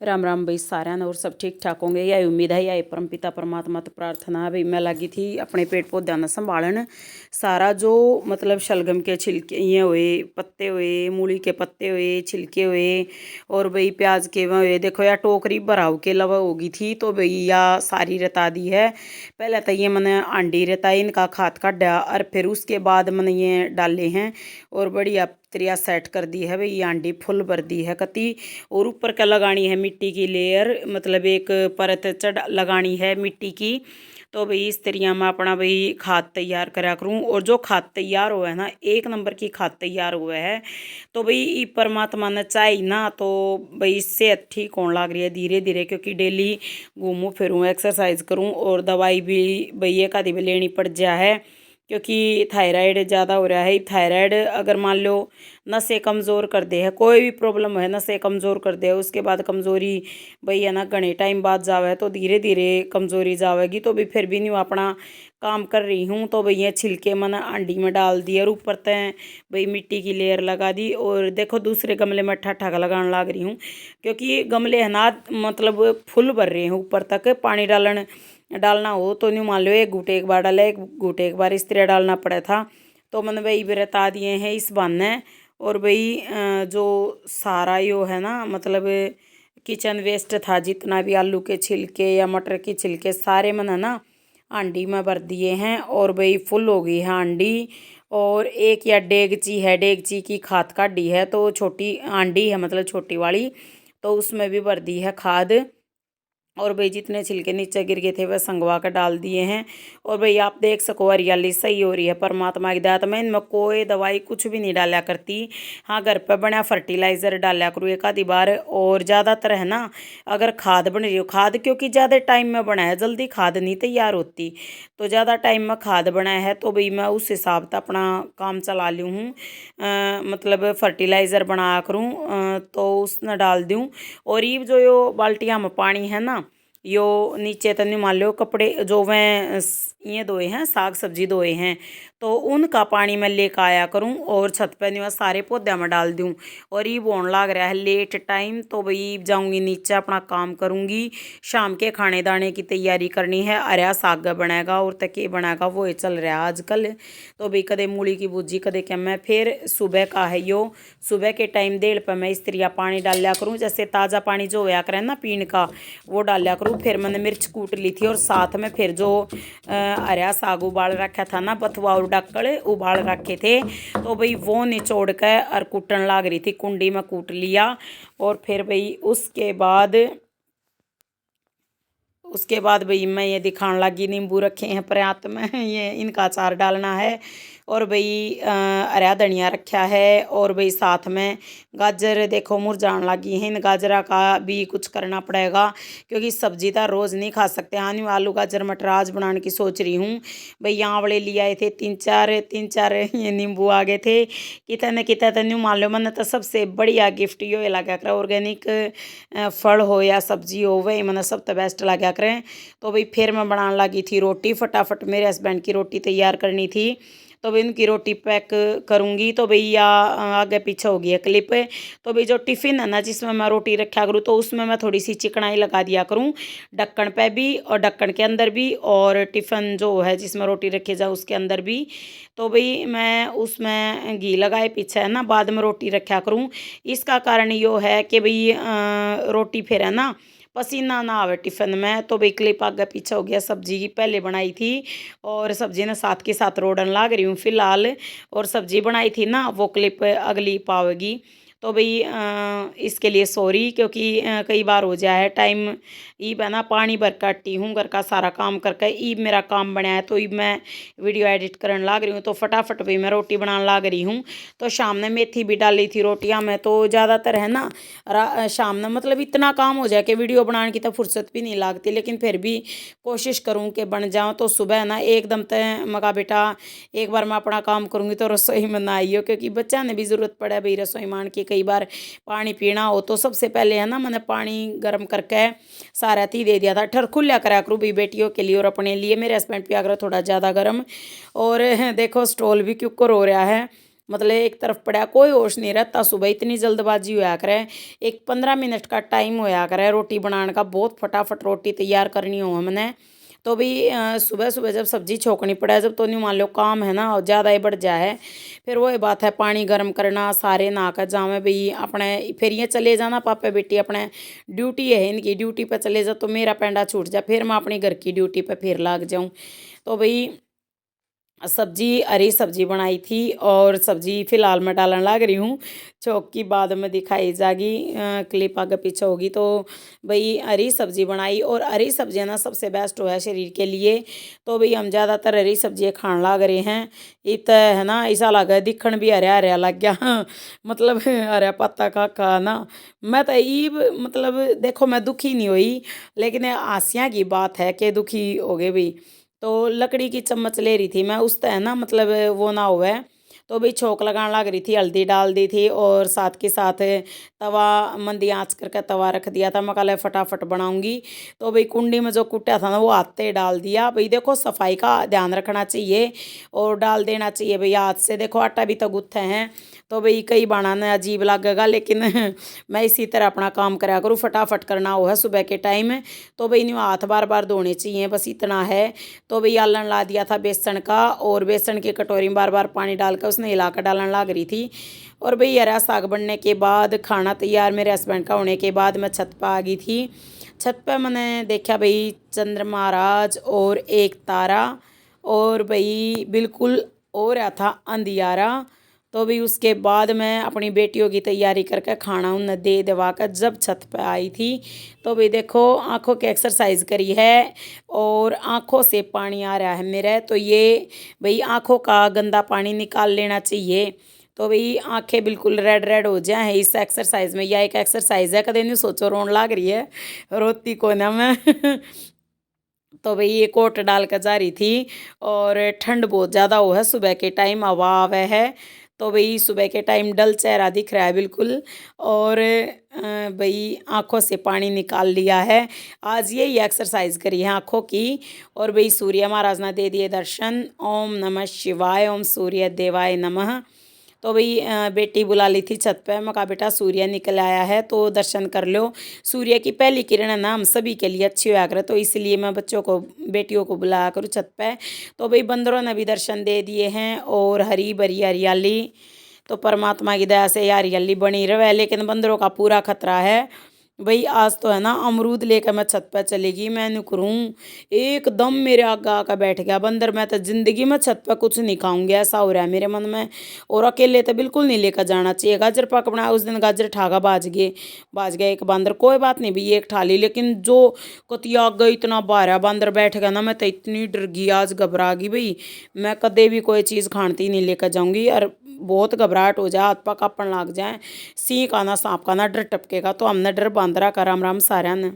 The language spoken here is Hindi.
राम राम भाई साਰਿਆਂ ਨੂੰ और सब ठीक ठाक होंगे। यही उम्मीद है, यही परम पिता परमात्मा तो प्रार्थना है भाई। मैं लगी थी अपने पेड़ पौधों ने संभालन। सारा जो मतलब शलगम के छिलके ये हुए, पत्ते हुए, मूली के पत्ते हुए, छिलके हुए, और भाई प्याज के वह हुए। देखो यार टोकरी भराव के लवा होगी थी तो भाई या सारी रता दी है। पहले तो ये मैंने आंडी रताई इनका खाद काटा और फिर उसके बाद मैंने ये डाले हैं और बढ़िया त्रिया सेट कर दी है भाई। ये आंडी फुल भर दी है कति। और ऊपर क्या लगानी है मिट्टी की लेयर, मतलब एक परत चढ़ लगानी है मिट्टी की। तो भाई इस तरिया में अपना भाई खाद तैयार करा करूँ। और जो खाद तैयार हुआ है ना, एक नंबर की खाद तैयार हुआ है। तो भाई ई परमात्मा ने चाही ना तो भाई सेहत ठीक होने लग रही है धीरे धीरे, क्योंकि डेली घूमूँ फिरूँ एक्सरसाइज करूँ और दवाई भी भाई एक आधी भी लेनी पड़ जा है, क्योंकि थायराइड ज़्यादा हो रहा है। थायराइड अगर मान लो नसें कमज़ोर कर दे है, कोई भी प्रॉब्लम है नसें कमज़ोर कर दे, उसके बाद कमज़ोरी भाई है ना घने टाइम बाद जावे तो धीरे धीरे कमज़ोरी जावेगी। तो भी फिर भी नहीं अपना काम कर रही हूँ। तो भाई ये छिलके मैंने आंडी में डाल दिए और ऊपर तय भाई मिट्टी की लेयर लगा दी। और देखो दूसरे गमले में ठा लगाने लग रही हूँ, क्योंकि ये गमले है ना मतलब फुल भर रहे हैं ऊपर तक। पानी डालना हो तो नहीं मान लो एक घूटे एक बार डाला, एक घूटे एक बार इस तरह डालना पड़ा था। तो मैंने भाई बता दिए हैं इस बहाने। और भाई जो सारा यो है ना मतलब किचन वेस्ट था, जितना भी आलू के छिलके या मटर के छिलके सारे मैंने ना हांडी में भर दिए हैं। और भाई फुल हो गई है हांडी। और एक या डेगची है, डेगची की खाद काटी है तो छोटी हांडी है मतलब छोटी वाली, तो उसमें भी भर दी है खाद। और भाई जितने छिलके नीचे गिर गए थे वह संगवा कर डाल दिए हैं। और भाई आप देख सको हरियाली सही हो रही है परमात्मा की दया। तो मैं इनमें कोई दवाई कुछ भी नहीं डाला करती। हाँ घर पर बना फर्टिलाइज़र डाला करूँ एक आधी बार। और ज़्यादातर है ना अगर खाद बन रही हो, खाद क्योंकि ज़्यादा टाइम में बना है, जल्दी खाद नहीं तैयार होती, तो ज़्यादा टाइम में खाद बना है तो भाई मैं उस हिसाब से अपना काम चला ली हूँ। मतलब फर्टिलाइज़र बना करूँ तो उसने डाल दूँ। और ये जो यो बाल्टियाँ में पानी है ना, यो नीचे तो नहीं मान लो कपड़े जो मैं ये धोए हैं साग सब्जी धोए हैं तो उनका पानी मैं लेकर आया करूं और छत पे नहीं सारे पौधे में डाल दूं। और ये बोन लग रहा है लेट टाइम, तो भाई जाऊंगी नीचे अपना काम करूंगी। शाम के खाने दाने की तैयारी करनी है। अरया साग बनेगा और तक बनाएगा वो चल रहा है आजकल। तो भाई कदे मूली की भुजी कदे क्या, मैं फिर सुबह का है यो सुबह के टाइम देड़ पर मैं इस तरिया पानी डाल लिया करूँ, जैसे ताज़ा पानी जो होया करे ना पीने का वो डाल लिया करूँ। फिर मैंने मिर्च कूट ली थी और साथ में फिर जो हरा साग उबाल रखा था ना बथुआ और डक्कड़ उबाल रखे थे, तो भाई वो निचोड़ कर और कूटन लग रही थी, कुंडी में कूट लिया। और फिर भाई उसके बाद भाई मैं ये दिखाने लगी नींबू रखे हैं पर्याप्त में ये इनका अचार डालना है। और भाई हरा धनिया रखा है। और भाई साथ में गाजर देखो मुरझाने लगी हैं, इन गाजरा का भी कुछ करना पड़ेगा, क्योंकि सब्जी तो रोज़ नहीं खा सकते। हाँ नहीं आलू गाजर मटर आज बनाने की सोच रही हूँ। भाई यहाँ वाले ले आए थे तीन चार ये नींबू आ गए थे। कितने तो नहीं मान लो मैंने तो सबसे बढ़िया गिफ्ट यो लगा कर ऑर्गेनिक फल हो या सब्जी हो वही मैंने सब तो बेस्ट लगा करें। तो भाई फिर मैं बनाने लगी थी रोटी, फटाफट मेरे हस्बैंड की रोटी तैयार करनी थी, तो भाई उनकी रोटी पैक करूँगी। तो भैया आगे पीछे हो गई है क्लिप। तो भाई जो टिफ़िन है ना जिसमें मैं रोटी रखा करूँ तो उसमें मैं थोड़ी सी चिकनाई लगा दिया करूँ, ढक्कन पे भी और ढक्कन के अंदर भी, और टिफ़िन जो है जिसमें रोटी रखी जाए उसके अंदर भी। तो भाई मैं उसमें घी लगाए पीछे है ना बाद में रोटी रखा करूँ। इसका कारण यो है कि भाई रोटी फिर है ना पसीना ना आवे टिफ़िन में। तो भाई क्लिप आगे पीछे हो गया, सब्जी की पहले बनाई थी और सब्जी ने साथ के साथ रोडन लाग रही हूँ फिलहाल। और सब्जी बनाई थी ना वो क्लिप अगली पावेगी। तो भाई इसके लिए सॉरी, क्योंकि कई बार हो जाए है टाइम ई बना पानी भर काटी हूँ घर का सारा काम करके ई मेरा काम बना है। तो ई मैं वीडियो एडिट करने लग रही हूँ तो फटाफट भी मैं रोटी बनाने लग रही हूँ। तो शाम ने मेथी भी डाली थी रोटियाँ में, तो ज़्यादातर है ना शाम में मतलब इतना काम हो जाए कि वीडियो बनाने की तो फुर्सत भी नहीं लगती, लेकिन फिर भी कोशिश करूँ कि बन जाऊँ। तो सुबह ना एकदम तय मगा बेटा एक बार मैं अपना काम करूँगी तो रसोई में ना आइयो, क्योंकि बच्चा ने भी ज़रूरत पड़े भाई रसोई मान की। कई बार पानी पीना हो तो सबसे पहले है ना मैंने पानी गर्म करके सारा ती दे दिया था। ठर खुल्या करा करूँ भी बेटियों के लिए और अपने लिए। मेरे हस्बैंड पिया करो थोड़ा ज़्यादा गर्म। और देखो स्टॉल भी क्यों हो रहा है, मतलब एक तरफ पड़ा, कोई होश नहीं रहता। सुबह इतनी जल्दबाजी होया करे, एक 15 मिनट का टाइम होया करे रोटी बनाने का, बहुत फटाफट रोटी तैयार करनी हो हमने। तो भाई सुबह सुबह जब सब्जी छोकनी पड़े, जब तो नहीं मान लो काम है ना और ज़्यादा ही बढ़ जाए, फिर वही बात है पानी गर्म करना, सारे नहा कर जावे भाई अपने, फिर ये चले जाना पापा बेटी अपने ड्यूटी है, इनकी ड्यूटी पर चले जा तो मेरा पेंडा छूट जा, फिर मैं अपनी घर की ड्यूटी पर फिर लाग जाऊँ। तो भाई सब्जी, हरी सब्जी बनाई थी और सब्जी फिलहाल मैं डालने लग रही हूँ, चौक की बाद में दिखाई जागी, क्लिप आगे पीछे होगी। तो भाई हरी सब्जी बनाई, और हरी सब्जियाँ ना सबसे बेस्ट हो है शरीर के लिए। तो भाई हम ज़्यादातर हरी सब्जियाँ खाने लग रहे हैं। इत है ना, ऐसा लगा दिखण भी हरा हरा लग गया मतलब हरा पत्ता खा ना। मैं तो ईब मतलब देखो मैं दुखी नहीं हुई, लेकिन हास्या की बात है कि दुखी हो गए भाई। तो लकड़ी की चम्मच ले रही थी मैं, उस है ना मतलब वो ना हुआ है। तो भाई छोंक लगाने लग रही थी, हल्दी डाल दी थी और साथ के साथ तवा मंदी आंच करके तवा रख दिया था। मैं कल फटाफट बनाऊंगी। तो भाई कुंडी में जो कुटा था ना वो हाथ से डाल दिया। भाई देखो सफाई का ध्यान रखना चाहिए और डाल देना चाहिए भाई हाथ से। देखो आटा भी तो गुत्थे हैं, तो भाई कई बनाना अजीब लगेगा, लेकिन मैं इसी तरह अपना काम करा करूँ, फटाफट करना हो है सुबह के टाइम। तो भाई नहीं हाथ बार बार धोने चाहिए, बस इतना है। तो भाई आलन ला दिया था बेसन का, और बेसन की कटोरी में बार बार पानी डालकर उसने हिलाकर डालन लग रही थी। और भाई हरा साग बनने के बाद, खाना तैयार मेरे हस्बैंड का होने के बाद, मैं छत पर आ गई थी। छत पे मैंने देखा भाई चंद्रमा महाराज और एक तारा, और भाई बिल्कुल हो रहा था अंधियारा। तो भी उसके बाद मैं अपनी बेटियों की तैयारी करके खाना उन्हें दे दवा कर जब छत पे आई थी, तो भी देखो आंखों की एक्सरसाइज करी है और आंखों से पानी आ रहा है मेरे। तो ये भाई आंखों का गंदा पानी निकाल लेना चाहिए, तो भाई आंखें बिल्कुल रेड रेड हो जाए इस एक्सरसाइज में। यह एक एक्सरसाइज है, कदे नहीं सोचो रोन लाग रही है, रोती को ना मैं तो भाई ये कोट डाल कर जा रही थी, और ठंड बहुत ज़्यादा हो है, सुबह के टाइम हवा आवे है। तो भाई सुबह के टाइम डल चेहरा दिख रहा है बिल्कुल, और भाई आंखों से पानी निकाल लिया है। आज यही एक्सरसाइज करी है आंखों की। और भाई सूर्य महाराज ने दे दिए दर्शन। ओम नमः शिवाय, ओम सूर्य देवाय नमः। तो भाई बेटी बुला ली थी छत पे, मैं कहा बेटा सूर्य निकल आया है तो दर्शन कर लो। सूर्य की पहली किरण है ना हम सभी के लिए अच्छी होया करे, तो इसलिए मैं बच्चों को, बेटियों को बुलाया करूँ छत पे। तो भाई बंदरों ने भी दर्शन दे दिए हैं, और हरी भरी हरियाली, तो परमात्मा की दया से ये हरियाली बनी रहे। लेकिन बंदरों का पूरा खतरा है भाई। आज तो है ना अमरूद लेकर मैं छत पर चलेगी, मैं नहीं करूँ, एकदम मेरे आगे आकर बैठ गया बंदर। मैं तो जिंदगी में छत पर कुछ नहीं खाऊंगी, ऐसा हो रहा है मेरे मन में। और अकेले तो बिल्कुल नहीं लेकर जाना चाहिए। गाजर पाक बनाया उस दिन, गाजर ठागा बाज गया एक बंदर। कोई बात नहीं भैया एक ठा ली, लेकिन जो कतिया गई इतना बारह बंदर बैठ गया ना, मैं तो इतनी डर गई, आज घबरा गई भाई। मैं कदे भी कोई चीज़ खाती नहीं लेकर जाऊंगी, और बहुत घबराहट हो जाए, हाथ पा कांपन लग जाए, सिंह का ना सांप का ना डर टपकेगा। तो हमने डर बांध रखा, राम राम साਰਿਆਂ ने।